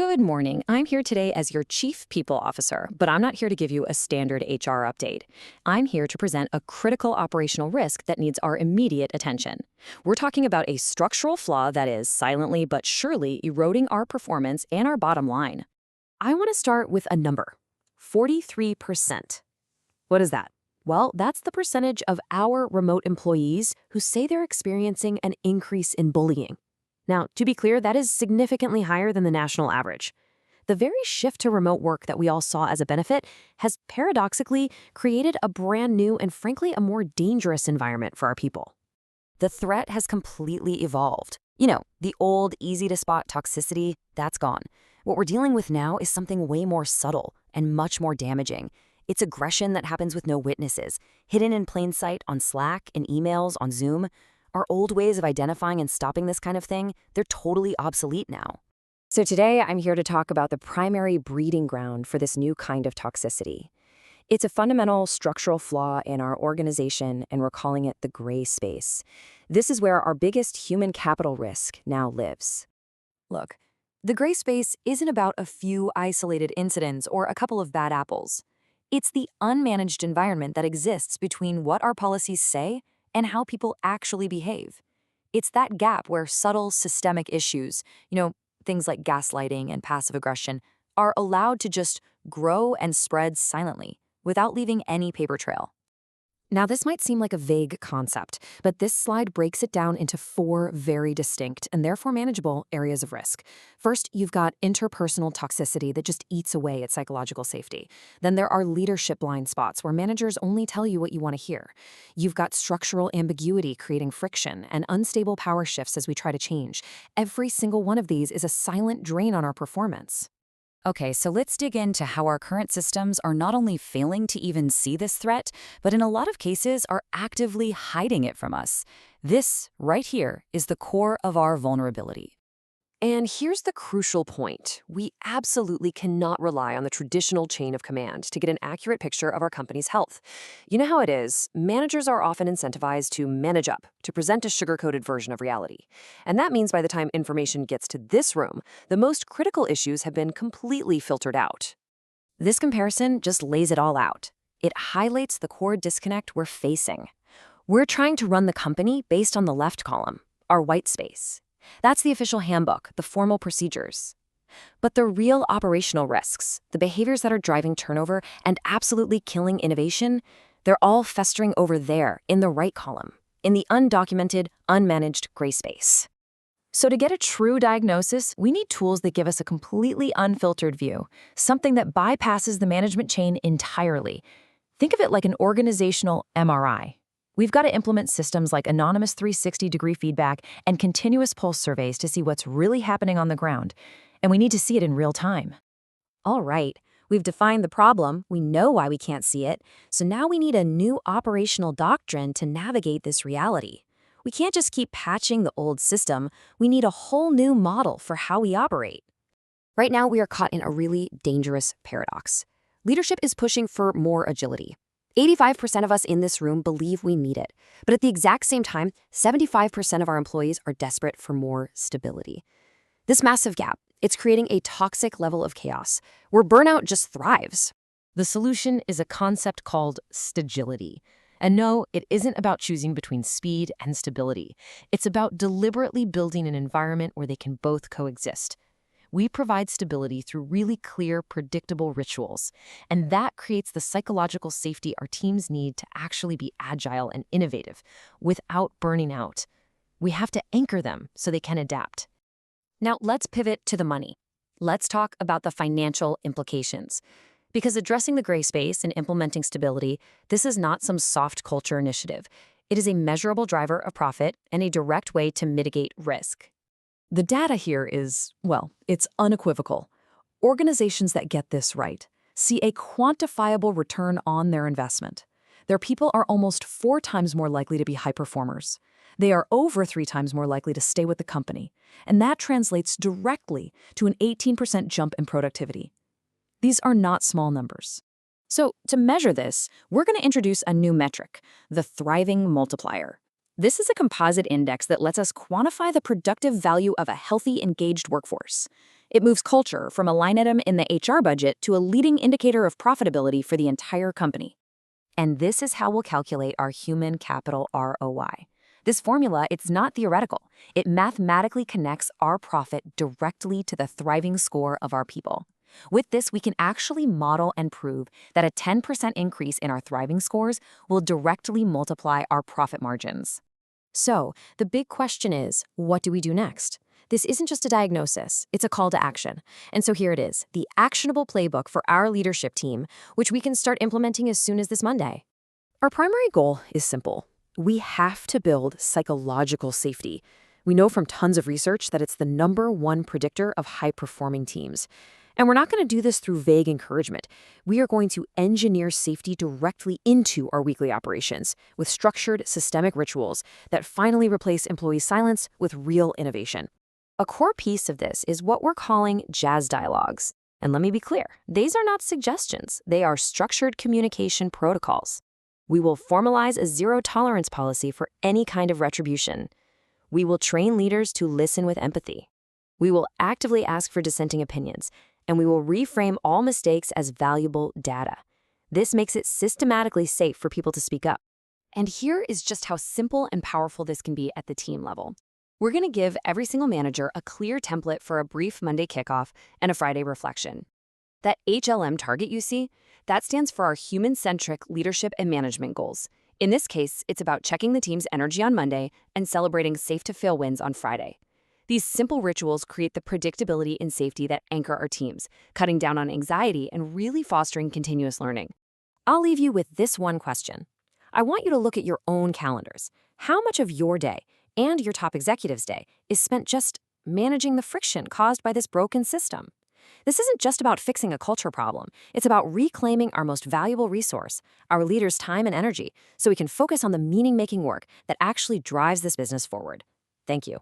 Good morning. I'm here today as your Chief People Officer, but I'm not here to give you a standard HR update. I'm here to present a critical operational risk that needs our immediate attention. We're talking about a structural flaw that is silently but surely eroding our performance and our bottom line. I want to start with a number: 43%. What is that? Well, that's the percentage of our remote employees who say they're experiencing an increase in bullying. Now, to be clear, that is significantly higher than the national average. The very shift to remote work that we all saw as a benefit has paradoxically created a brand new and frankly a more dangerous environment for our people. The threat has completely evolved. The old, easy-to-spot toxicity, that's gone. What we're dealing with now is something way more subtle and much more damaging. It's aggression that happens with no witnesses, hidden in plain sight on Slack, in emails, on Zoom. Our old ways of identifying and stopping this kind of thing, they're totally obsolete now. So today, I'm here to talk about the primary breeding ground for this new kind of toxicity. It's a fundamental structural flaw in our organization, and we're calling it the gray space. This is where our biggest human capital risk now lives. Look, the gray space isn't about a few isolated incidents or a couple of bad apples. It's the unmanaged environment that exists between what our policies say and how people actually behave. It's that gap where subtle systemic issues, things like gaslighting and passive aggression, are allowed to just grow and spread silently without leaving any paper trail. Now, this might seem like a vague concept, but this slide breaks it down into 4 very distinct and therefore manageable areas of risk. First, you've got interpersonal toxicity that just eats away at psychological safety. Then there are leadership blind spots where managers only tell you what you want to hear. You've got structural ambiguity creating friction and unstable power shifts as we try to change. Every single one of these is a silent drain on our performance. Okay, so let's dig into how our current systems are not only failing to even see this threat, but in a lot of cases are actively hiding it from us. This, right here, is the core of our vulnerability. And here's the crucial point. We absolutely cannot rely on the traditional chain of command to get an accurate picture of our company's health. You know how it is. Managers are often incentivized to manage up, to present a sugar-coated version of reality. And that means by the time information gets to this room, the most critical issues have been completely filtered out. This comparison just lays it all out. It highlights the core disconnect we're facing. We're trying to run the company based on the left column, our white space. That's the official handbook, the formal procedures. But the real operational risks, the behaviors that are driving turnover and absolutely killing innovation, they're all festering over there in the right column, in the undocumented, unmanaged gray space. So to get a true diagnosis, we need tools that give us a completely unfiltered view, something that bypasses the management chain entirely. Think of it like an organizational MRI. We've got to implement systems like anonymous 360-degree feedback and continuous pulse surveys to see what's really happening on the ground, and we need to see it in real time. All right, we've defined the problem, we know why we can't see it, so now we need a new operational doctrine to navigate this reality. We can't just keep patching the old system, we need a whole new model for how we operate. Right now, we are caught in a really dangerous paradox. Leadership is pushing for more agility. 85% of us in this room believe we need it, but at the exact same time, 75% of our employees are desperate for more stability. This massive gap, it's creating a toxic level of chaos, where burnout just thrives. The solution is a concept called stagility. And no, it isn't about choosing between speed and stability. It's about deliberately building an environment where they can both coexist. We provide stability through really clear, predictable rituals, and that creates the psychological safety our teams need to actually be agile and innovative without burning out. We have to anchor them so they can adapt. Now, let's pivot to the money. Let's talk about the financial implications. Because addressing the gray space and implementing stability, this is not some soft culture initiative. It is a measurable driver of profit and a direct way to mitigate risk. The data here is, it's unequivocal. Organizations that get this right see a quantifiable return on their investment. Their people are almost 4 times more likely to be high performers. They are over 3 times more likely to stay with the company, and that translates directly to an 18% jump in productivity. These are not small numbers. So to measure this, we're going to introduce a new metric, the thriving multiplier. This is a composite index that lets us quantify the productive value of a healthy, engaged workforce. It moves culture from a line item in the HR budget to a leading indicator of profitability for the entire company. And this is how we'll calculate our human capital ROI. This formula, it's not theoretical. It mathematically connects our profit directly to the thriving score of our people. With this, we can actually model and prove that a 10% increase in our thriving scores will directly multiply our profit margins. So, the big question is, what do we do next? This isn't just a diagnosis, it's a call to action. And so here it is, the actionable playbook for our leadership team, which we can start implementing as soon as this Monday. Our primary goal is simple. We have to build psychological safety. We know from tons of research that it's the #1 predictor of high-performing teams. And we're not going to do this through vague encouragement. We are going to engineer safety directly into our weekly operations with structured, systemic rituals that finally replace employee silence with real innovation. A core piece of this is what we're calling jazz dialogues. And let me be clear, these are not suggestions. They are structured communication protocols. We will formalize a zero-tolerance policy for any kind of retribution. We will train leaders to listen with empathy. We will actively ask for dissenting opinions, and we will reframe all mistakes as valuable data. This makes it systematically safe for people to speak up. And here is just how simple and powerful this can be at the team level. We're going to give every single manager a clear template for a brief Monday kickoff and a Friday reflection. That HLM target you see, that stands for our human-centric leadership and management goals. In this case, it's about checking the team's energy on Monday and celebrating safe-to-fail wins on Friday. These simple rituals create the predictability and safety that anchor our teams, cutting down on anxiety and really fostering continuous learning. I'll leave you with this one question. I want you to look at your own calendars. How much of your day and your top executive's day is spent just managing the friction caused by this broken system? This isn't just about fixing a culture problem. It's about reclaiming our most valuable resource, our leaders' time and energy, so we can focus on the meaning-making work that actually drives this business forward. Thank you.